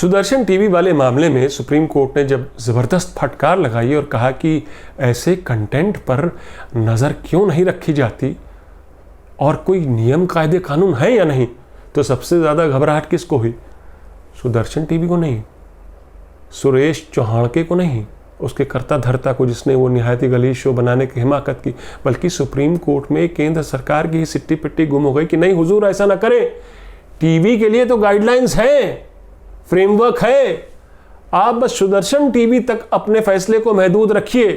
Sudarshan TV वाले मामले में सुप्रीम कोर्ट ने जब ज़बरदस्त फटकार लगाई और कहा कि ऐसे कंटेंट पर नज़र क्यों नहीं रखी जाती और कोई नियम कायदे कानून है या नहीं, तो सबसे ज़्यादा घबराहट किसको हुई? सुदर्शन टीवी को नहीं, सुरेश चौहाड़के को नहीं, उसके कर्ता धर्ता को जिसने वो निहायती गलीज शो बनाने की हिमाकत की, बल्कि सुप्रीम कोर्ट में केंद्र सरकार की सिट्टी पिट्टी गुम हो गई कि नहीं हुजूर ऐसा ना करें, टीवी के लिए तो गाइडलाइंस हैं, फ्रेमवर्क है, आप बस सुदर्शन टीवी तक अपने फैसले को महदूद रखिए।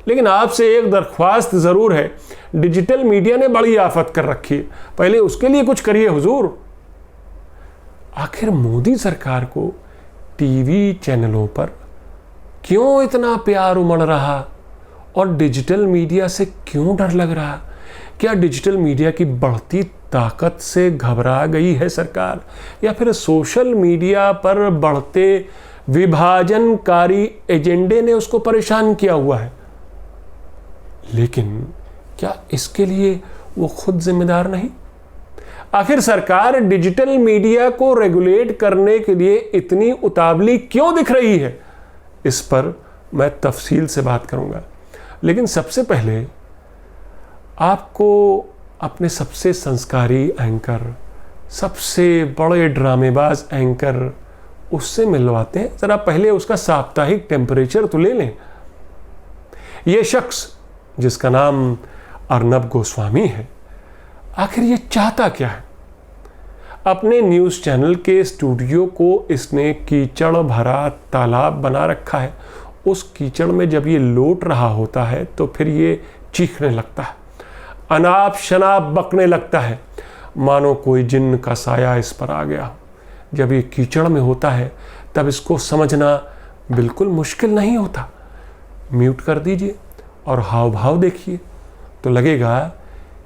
लेकिन आपसे एक दरख्वास्त ज़रूर है, डिजिटल मीडिया ने बड़ी आफत कर रखी है, पहले उसके लिए कुछ करिए हुजूर। आखिर मोदी सरकार को टीवी चैनलों पर क्यों इतना प्यार उमड़ रहा और डिजिटल मीडिया से क्यों डर लग रहा? क्या डिजिटल मीडिया की बढ़ती ताकत से घबरा गई है सरकार, या फिर सोशल मीडिया पर बढ़ते विभाजनकारी एजेंडे ने उसको परेशान किया हुआ है? लेकिन क्या इसके लिए वो खुद जिम्मेदार नहीं? आखिर सरकार डिजिटल मीडिया को रेगुलेट करने के लिए इतनी उतावली क्यों दिख रही है, इस पर मैं तफसील से बात करूंगा। लेकिन सबसे पहले आपको अपने सबसे संस्कारी एंकर, सबसे बड़े ड्रामेबाज एंकर, उससे मिलवाते हैं। ज़रा पहले उसका साप्ताहिक टेम्परेचर तो ले लें। ये शख्स जिसका नाम अर्नब गोस्वामी है, आखिर ये चाहता क्या है? अपने न्यूज़ चैनल के स्टूडियो को इसने कीचड़ भरा तालाब बना रखा है। उस कीचड़ में जब ये लौट रहा होता है तो फिर ये चीखने लगता है, अनाप शनाप बकने लगता है, मानो कोई जिन्न का साया इस पर आ गया। जब ये कीचड़ में होता है तब इसको समझना बिल्कुल मुश्किल नहीं होता। म्यूट कर दीजिए और हाव भाव देखिए तो लगेगा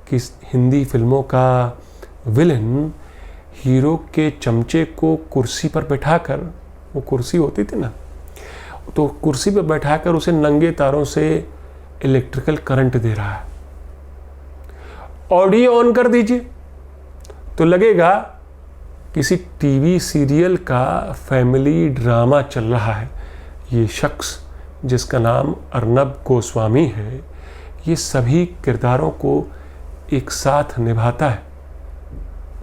कि हिंदी फिल्मों का विलन हीरो के चमचे को कुर्सी पर बैठाकर, वो कुर्सी होती थी ना, तो कुर्सी पर बैठाकर उसे नंगे तारों से इलेक्ट्रिकल करंट दे रहा है। ऑडियो ऑन कर दीजिए तो लगेगा किसी टीवी सीरियल का फैमिली ड्रामा चल रहा है। ये शख्स जिसका नाम अर्नब गोस्वामी है, ये सभी किरदारों को एक साथ निभाता है।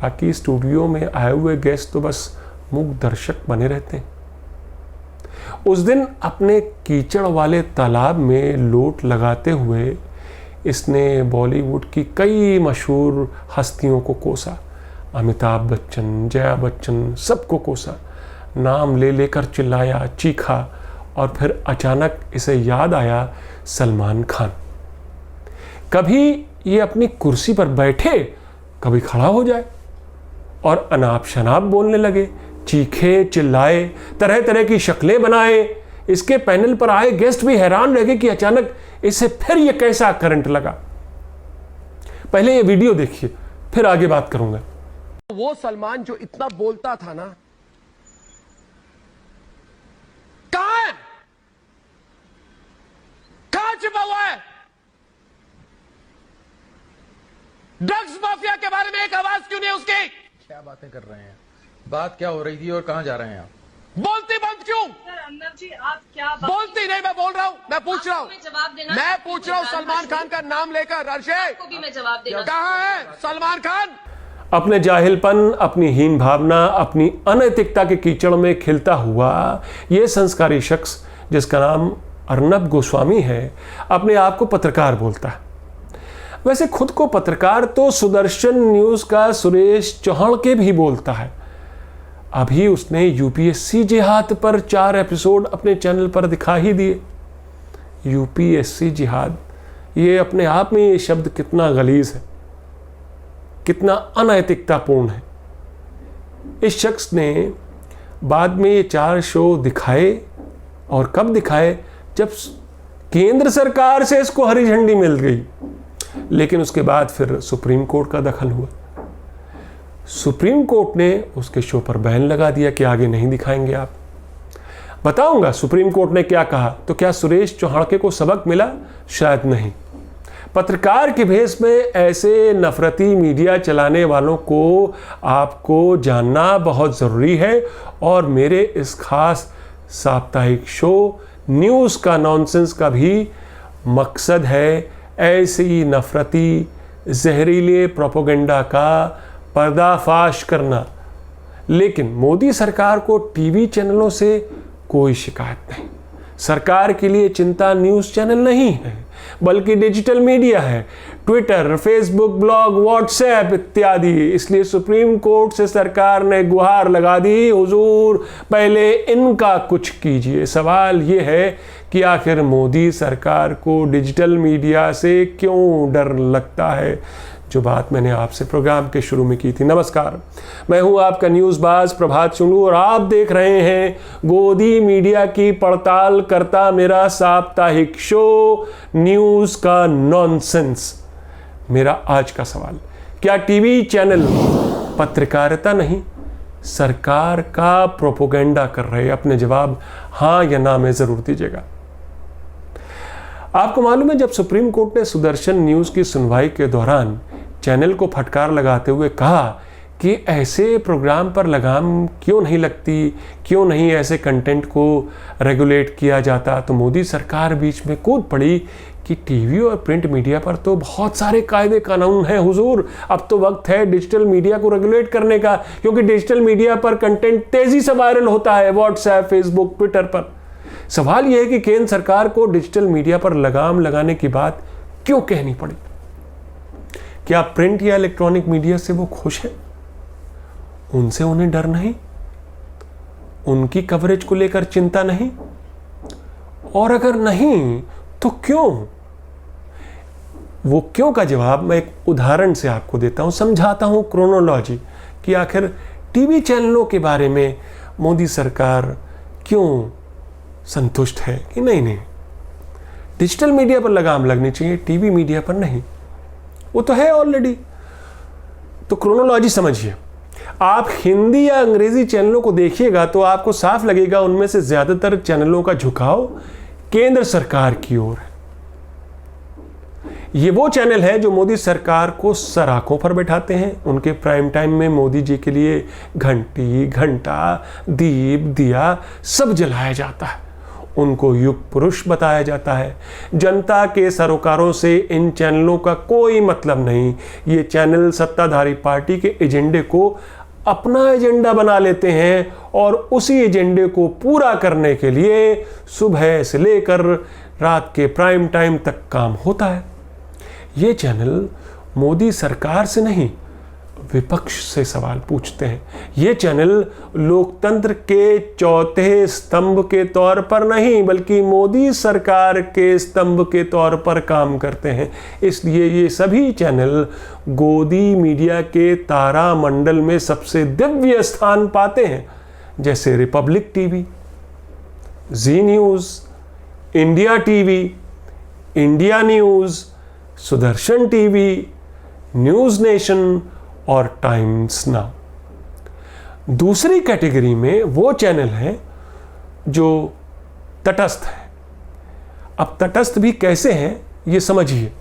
बाकी स्टूडियो में आए हुए गेस्ट तो बस मूक दर्शक बने रहते हैं। उस दिन अपने कीचड़ वाले तालाब में लोट लगाते हुए इसने बॉलीवुड की कई मशहूर हस्तियों को कोसा। अमिताभ बच्चन, जया बच्चन, सबको कोसा, नाम ले लेकर चिल्लाया, चीखा, और फिर अचानक इसे याद आया सलमान खान। कभी ये अपनी कुर्सी पर बैठे, कभी खड़ा हो जाए और अनाप शनाप बोलने लगे, चीखे, चिल्लाए, तरह तरह की शक्लें बनाए। इसके पैनल पर आए गेस्ट भी हैरान रह गए कि अचानक इसे फिर ये कैसा करंट लगा। पहले ये वीडियो देखिए, फिर आगे बात करूंगा। वो सलमान जो इतना बोलता था ना, कहां है? कहां छिपा हुआ है? ड्रग्स माफिया के बारे में एक आवाज क्यों नहीं उसकी? क्या बातें कर रहे हैं? बात क्या हो रही थी और कहां जा रहे हैं आप? बोलती बंद क्यों? सर अर्नब जी, आप क्या बोलती नहीं, मैं बोल रहा हूं, मैं पूछ रहा हूं, जवाब देना, मैं पूछ रहा हूं सलमान खान का नाम लेकर। अर्शे को भी मैं जवाब देना। कहां है सलमान खान? अपने जाहिलपन, अपनी हीन भावना, अपनी अनैतिकता के कीचड़ में खिलता हुआ ये संस्कारी शख्स जिसका नाम अर्नब गोस्वामी है, अपने आप को पत्रकार बोलता है। वैसे खुद को पत्रकार तो सुदर्शन न्यूज़ का सुरेश चौहाड़के भी बोलता है। अभी उसने यूपीएससी जिहाद पर 4 एपिसोड अपने चैनल पर दिखा ही दिए। यूपीएससी जिहाद, ये अपने आप में ये शब्द कितना गलीज है, कितना अनैतिकतापूर्ण है। इस शख्स ने बाद में ये 4 शो दिखाए, और कब दिखाए? जब केंद्र सरकार से इसको हरी झंडी मिल गई। लेकिन उसके बाद फिर सुप्रीम कोर्ट का दखल हुआ। सुप्रीम कोर्ट ने उसके शो पर बैन लगा दिया कि आगे नहीं दिखाएंगे आप। बताऊंगा सुप्रीम कोर्ट ने क्या कहा। तो क्या सुरेश चौहाड़के को सबक मिला? शायद नहीं। पत्रकार के भेष में ऐसे नफरती मीडिया चलाने वालों को आपको जानना बहुत ज़रूरी है और मेरे इस खास साप्ताहिक शो न्यूज़ का नॉनसेंस का भी मकसद है ऐसी नफरती जहरीले प्रोपेगेंडा का पर्दाफाश करना। लेकिन मोदी सरकार को टीवी चैनलों से कोई शिकायत नहीं। सरकार के लिए चिंता न्यूज़ चैनल नहीं है बल्कि डिजिटल मीडिया है, ट्विटर, फेसबुक, ब्लॉग, व्हाट्सएप इत्यादि। इसलिए सुप्रीम कोर्ट से सरकार ने गुहार लगा दी, हुजूर पहले इनका कुछ कीजिए। सवाल ये है कि आखिर मोदी सरकार को डिजिटल मीडिया से क्यों डर लगता है, जो बात मैंने आपसे प्रोग्राम के शुरू में की थी। नमस्कार, मैं हूं आपका न्यूज़बाज प्रभात चुंडू और आप देख रहे हैं गोदी मीडिया की पड़ताल करता मेरा साप्ताहिक शो न्यूज़ का नॉनसेंस। मेरा आज का सवाल, क्या टीवी चैनल पत्रकारिता नहीं सरकार का प्रोपेगेंडा कर रहे हैं? अपने जवाब हाँ या ना में ज़रूर दीजिएगा। आपको मालूम है, जब सुप्रीम कोर्ट ने सुदर्शन न्यूज़ की सुनवाई के दौरान चैनल को फटकार लगाते हुए कहा कि ऐसे प्रोग्राम पर लगाम क्यों नहीं लगती, क्यों नहीं ऐसे कंटेंट को रेगुलेट किया जाता, तो मोदी सरकार बीच में कूद पड़ी कि टीवी और प्रिंट मीडिया पर तो बहुत सारे कायदे कानून हैं हुजूर, अब तो वक्त है डिजिटल मीडिया को रेगुलेट करने का, क्योंकि डिजिटल मीडिया पर कंटेंट तेज़ी से वायरल होता है, व्हाट्सएप, फेसबुक, ट्विटर पर। सवाल यह है कि केंद्र सरकार को डिजिटल मीडिया पर लगाम लगाने की बात क्यों कहनी पड़ी? क्या प्रिंट या इलेक्ट्रॉनिक मीडिया से वो खुश हैं? उनसे उन्हें डर नहीं? उनकी कवरेज को लेकर चिंता नहीं? और अगर नहीं तो क्यों? वो क्यों का जवाब मैं एक उदाहरण से आपको देता हूं, समझाता हूं क्रोनोलॉजी कि आखिर टीवी चैनलों के बारे में मोदी सरकार क्यों संतुष्ट है कि नहीं डिजिटल मीडिया पर लगाम लगनी चाहिए, टीवी मीडिया पर नहीं। वो तो है ऑलरेडी। तो क्रोनोलॉजी समझिए। आप हिंदी या अंग्रेजी चैनलों को देखिएगा तो आपको साफ लगेगा उनमें से ज्यादातर चैनलों का झुकाव केंद्र सरकार की ओर है। ये वो चैनल है जो मोदी सरकार को सराखों पर बैठाते हैं। उनके प्राइम टाइम में मोदी जी के लिए घंटी, घंटा, दीप, दिया सब जलाया जाता है। उनको युग पुरुष बताया जाता है। जनता के सरोकारों से इन चैनलों का कोई मतलब नहीं। ये चैनल सत्ताधारी पार्टी के एजेंडे को अपना एजेंडा बना लेते हैं और उसी एजेंडे को पूरा करने के लिए सुबह से लेकर रात के प्राइम टाइम तक काम होता है। ये चैनल मोदी सरकार से नहीं, विपक्ष से सवाल पूछते हैं। ये चैनल लोकतंत्र के चौथे स्तंभ के तौर पर नहीं बल्कि मोदी सरकार के स्तंभ के तौर पर काम करते हैं। इसलिए ये सभी चैनल गोदी मीडिया के तारा मंडल में सबसे दिव्य स्थान पाते हैं, जैसे Republic TV, Zee news, India TV, India news, Sudarshan TV, news nation और टाइम्स नाउ। दूसरी कैटेगरी में वो चैनल हैं जो तटस्थ हैं। अब तटस्थ भी कैसे हैं ये समझिए।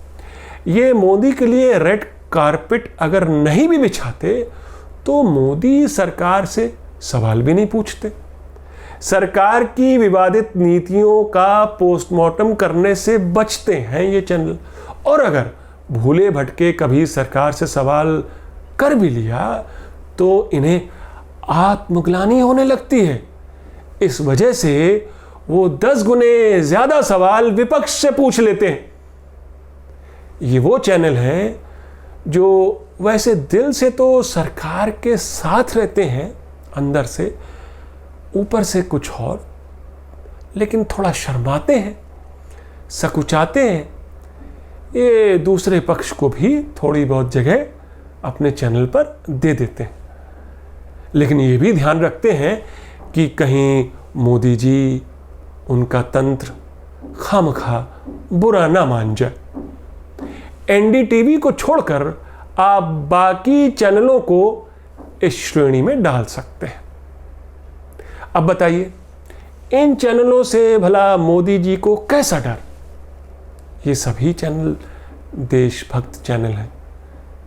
ये मोदी के लिए रेड कारपेट अगर नहीं भी बिछाते तो मोदी सरकार से सवाल भी नहीं पूछते। सरकार की विवादित नीतियों का पोस्टमार्टम करने से बचते हैं ये चैनल। और अगर भूले भटके कभी सरकार से सवाल कर भी लिया तो इन्हें आत्मग्लानि होने लगती है। इस वजह से वो 10 गुने ज्यादा सवाल विपक्ष से पूछ लेते हैं। ये वो चैनल हैं जो वैसे दिल से तो सरकार के साथ रहते हैं, अंदर से, ऊपर से कुछ और, लेकिन थोड़ा शर्माते हैं, सकुचाते हैं। ये दूसरे पक्ष को भी थोड़ी बहुत जगह अपने चैनल पर दे देते हैं, लेकिन ये भी ध्यान रखते हैं कि कहीं मोदी जी उनका तंत्र खामखा बुरा ना मान जाए। एनडीटीवी को छोड़कर आप बाकी चैनलों को इस श्रेणी में डाल सकते हैं। अब बताइए, इन चैनलों से भला मोदी जी को कैसा डर? ये सभी चैनल देशभक्त चैनल हैं,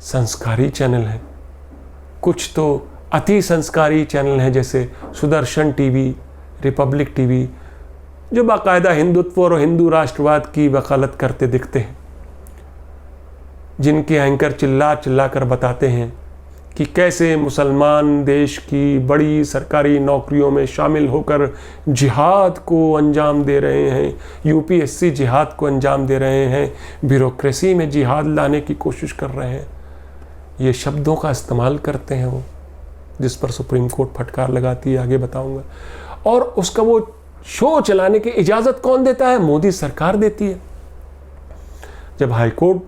संस्कारी चैनल हैं, कुछ तो अति संस्कारी चैनल हैं जैसे सुदर्शन टीवी, रिपब्लिक टीवी, जो बाकायदा हिंदुत्व और हिंदू राष्ट्रवाद की वकालत करते दिखते हैं, जिनके एंकर चिल्ला चिल्ला कर बताते हैं कि कैसे मुसलमान देश की बड़ी सरकारी नौकरियों में शामिल होकर जिहाद को अंजाम दे रहे हैं, यूपीएससी जिहाद को अंजाम दे रहे हैं, ब्यूरोक्रेसी में जिहाद लाने की कोशिश कर रहे हैं। ये शब्दों का इस्तेमाल करते हैं वो, जिस पर सुप्रीम कोर्ट फटकार लगाती है, आगे बताऊंगा। और उसका वो शो चलाने की इजाज़त कौन देता है? मोदी सरकार देती है। जब हाई कोर्ट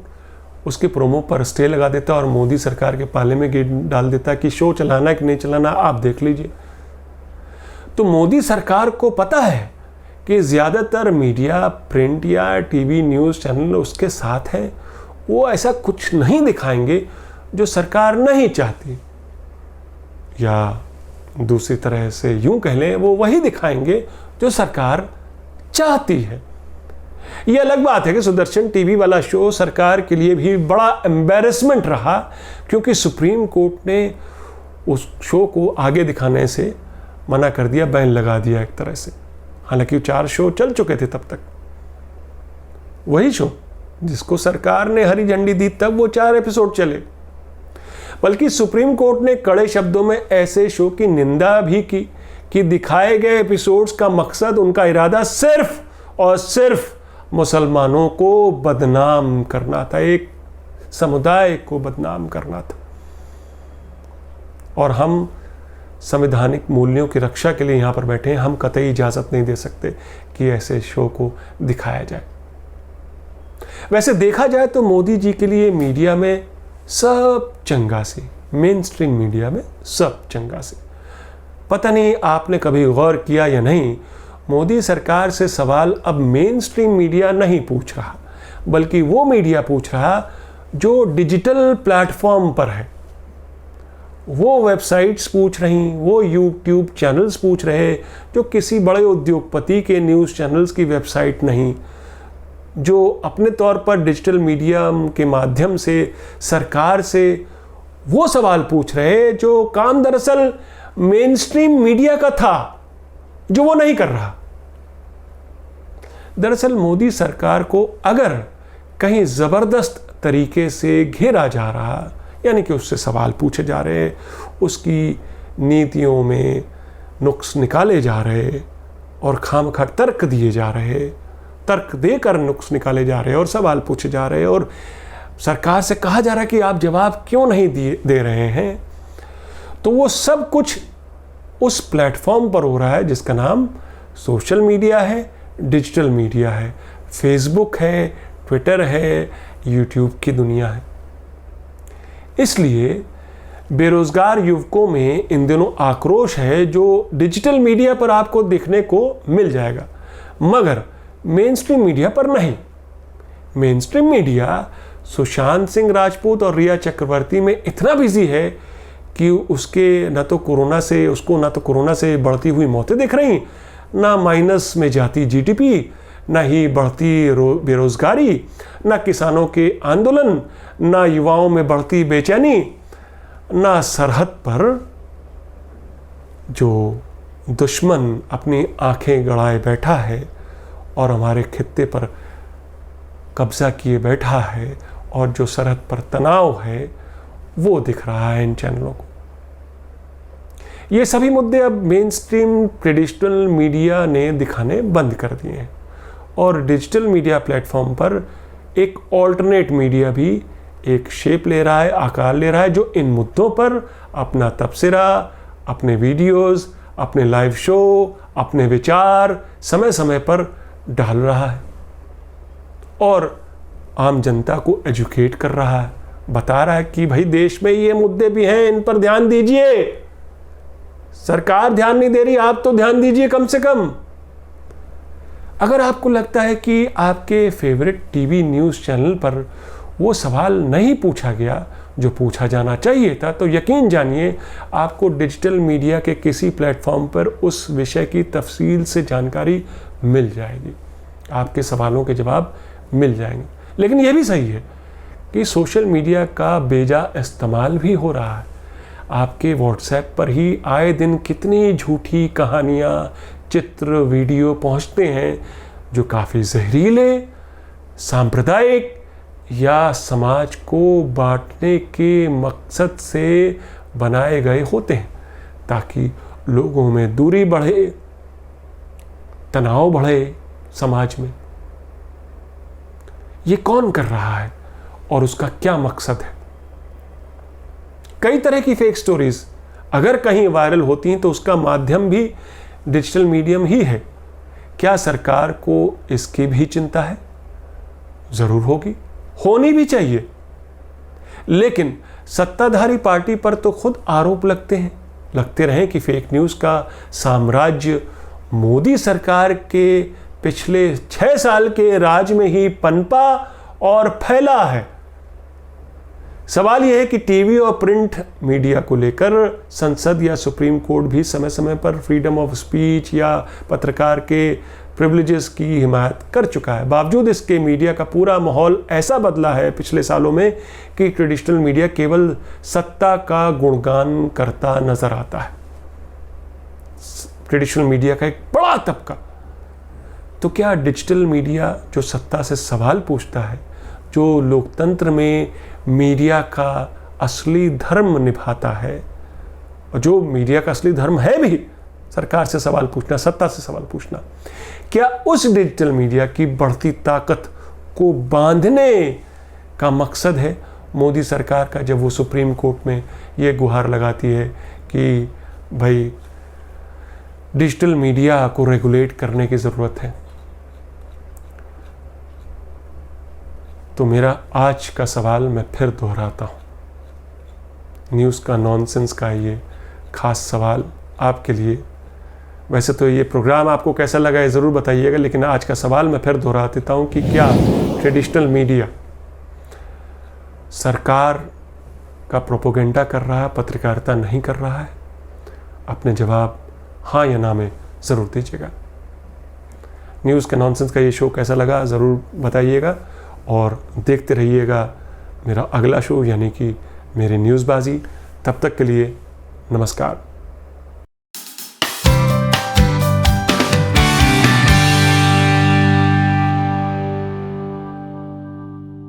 उसके प्रोमो पर स्टे लगा देता है और मोदी सरकार के पाले में गेट डाल देता है कि शो चलाना कि नहीं चलाना आप देख लीजिए, तो मोदी सरकार को पता है कि ज़्यादातर मीडिया, प्रिंट या टीवी न्यूज़ चैनल उसके साथ हैं, वो ऐसा कुछ नहीं दिखाएंगे जो सरकार नहीं चाहती, या दूसरी तरह से यूं कह लें वो वही दिखाएंगे जो सरकार चाहती है। ये अलग बात है कि सुदर्शन टीवी वाला शो सरकार के लिए भी बड़ा एम्बैरेसमेंट रहा, क्योंकि सुप्रीम कोर्ट ने उस शो को आगे दिखाने से मना कर दिया, बैन लगा दिया एक तरह से। हालांकि 4 शो चल चुके थे तब तक, वही शो जिसको सरकार ने हरी झंडी दी तब वो 4 एपिसोड चले। बल्कि सुप्रीम कोर्ट ने कड़े शब्दों में ऐसे शो की निंदा भी की कि दिखाए गए एपिसोड्स का मकसद, उनका इरादा सिर्फ और सिर्फ मुसलमानों को बदनाम करना था, एक समुदाय को बदनाम करना था। और हम संवैधानिक मूल्यों की रक्षा के लिए यहाँ पर बैठे हैं, हम कतई इजाज़त नहीं दे सकते कि ऐसे शो को दिखाया जाए। वैसे देखा जाए तो मोदी जी के लिए मीडिया में सब चंगासी, मेन स्ट्रीम मीडिया में सब चंगासी। पता नहीं आपने कभी गौर किया या नहीं, मोदी सरकार से सवाल अब मेन स्ट्रीम मीडिया नहीं पूछ रहा, बल्कि वो मीडिया पूछ रहा जो डिजिटल प्लेटफॉर्म पर है। वो वेबसाइट्स पूछ रही, वो यूट्यूब चैनल्स पूछ रहे जो किसी बड़े उद्योगपति के न्यूज़ चैनल्स की वेबसाइट नहीं, जो अपने तौर पर डिजिटल मीडियम के माध्यम से सरकार से वो सवाल पूछ रहे जो काम दरअसल मेन स्ट्रीम मीडिया का था, जो वो नहीं कर रहा। दरअसल मोदी सरकार को अगर कहीं ज़बरदस्त तरीके से घेरा जा रहा, यानी कि उससे सवाल पूछे जा रहे, उसकी नीतियों में नुक्स निकाले जा रहे और खामखा तर्क दिए जा रहे, तर्क देकर नुक्स निकाले जा रहे और सवाल पूछे जा रहे और सरकार से कहा जा रहा है कि आप जवाब क्यों नहीं दे रहे हैं, तो वो सब कुछ उस प्लेटफॉर्म पर हो रहा है जिसका नाम सोशल मीडिया है, डिजिटल मीडिया है। फेसबुक है, ट्विटर है, यूट्यूब की दुनिया है। इसलिए बेरोजगार युवकों में इन दिनों आक्रोश है जो डिजिटल मीडिया पर आपको देखने को मिल जाएगा, मगर मेन स्ट्रीम मीडिया पर नहीं। Main stream media Sushant Singh Rajput और रिया चक्रवर्ती में इतना बिजी है कि उसके न तो कोरोना से बढ़ती हुई मौतें दिख रही, ना माइनस में जाती जीडीपी, ना ही बढ़ती बेरोजगारी, ना किसानों के आंदोलन, ना युवाओं में बढ़ती बेचैनी, ना सरहद पर जो दुश्मन अपनी आंखें गड़ाए बैठा है और हमारे खित्ते पर कब्जा किए बैठा है, और जो सरहद पर तनाव है वो दिख रहा है इन चैनलों को। ये सभी मुद्दे अब मेन स्ट्रीम ट्रेडिशनल मीडिया ने दिखाने बंद कर दिए हैं और डिजिटल मीडिया प्लेटफॉर्म पर एक ऑल्टरनेट मीडिया भी एक शेप ले रहा है, आकार ले रहा है, जो इन मुद्दों पर अपना तबसरा, अपने वीडियोस, अपने लाइव शो, अपने विचार समय समय पर डाल रहा है और आम जनता को एजुकेट कर रहा है, बता रहा है कि भाई देश में ये मुद्दे भी हैं, इन पर ध्यान दीजिए। सरकार ध्यान नहीं दे रही, आप तो ध्यान दीजिए कम से कम। अगर आपको लगता है कि आपके फेवरेट टीवी न्यूज़ चैनल पर वो सवाल नहीं पूछा गया जो पूछा जाना चाहिए था, तो यकीन जानिए आपको डिजिटल मीडिया के किसी प्लेटफॉर्म पर उस विषय की तफसील से जानकारी मिल जाएगी, आपके सवालों के जवाब मिल जाएंगे। लेकिन यह भी सही है कि सोशल मीडिया का बेजा इस्तेमाल भी हो रहा है। आपके व्हाट्सएप पर ही आए दिन कितनी झूठी कहानियाँ, चित्र, वीडियो पहुँचते हैं जो काफ़ी जहरीले, सांप्रदायिक या समाज को बांटने के मकसद से बनाए गए होते हैं, ताकि लोगों में दूरी बढ़े, तनाव बढ़े समाज में। ये कौन कर रहा है और उसका क्या मकसद है? कई तरह की फेक स्टोरीज अगर कहीं वायरल होती हैं तो उसका माध्यम भी डिजिटल मीडियम ही है। क्या सरकार को इसकी भी चिंता है? जरूर होगी, होनी भी चाहिए। लेकिन सत्ताधारी पार्टी पर तो खुद आरोप लगते रहे कि फेक न्यूज़ का साम्राज्य मोदी सरकार के पिछले 6 साल के राज में ही पनपा और फैला है। सवाल यह है कि टीवी और प्रिंट मीडिया को लेकर संसद या सुप्रीम कोर्ट भी समय समय पर फ्रीडम ऑफ स्पीच या पत्रकार के प्रिविलेजेस की हिमायत कर चुका है। बावजूद इसके मीडिया का पूरा माहौल ऐसा बदला है पिछले सालों में कि ट्रेडिशनल मीडिया केवल सत्ता का गुणगान करता नजर आता है। ट्रेडिशनल मीडिया का एक बड़ा तबका। तो क्या डिजिटल मीडिया जो सत्ता से सवाल पूछता है, जो लोकतंत्र में मीडिया का असली धर्म निभाता है, और जो मीडिया का असली धर्म है भी सरकार से सवाल पूछना, सत्ता से सवाल पूछना, क्या उस डिजिटल मीडिया की बढ़ती ताकत को बांधने का मकसद है मोदी सरकार का, जब वो सुप्रीम कोर्ट में ये गुहार लगाती है कि भाई डिजिटल मीडिया को रेगुलेट करने की ज़रूरत है? तो मेरा आज का सवाल मैं फिर दोहराता हूँ। न्यूज़ का नॉनसेंस का ये खास सवाल आपके लिए। वैसे तो ये प्रोग्राम आपको कैसा लगा है ज़रूर बताइएगा, लेकिन आज का सवाल मैं फिर दोहरा देता हूँ कि क्या ट्रेडिशनल मीडिया सरकार का प्रोपोगेंडा कर रहा है, पत्रकारिता नहीं कर रहा है? अपने जवाब हाँ या ना में ज़रूर दीजिएगा। न्यूज़ का नॉनसेंस का ये शो कैसा लगा ज़रूर बताइएगा, और देखते रहिएगा मेरा अगला शो यानी कि मेरी न्यूज़बाजी। तब तक के लिए नमस्कार।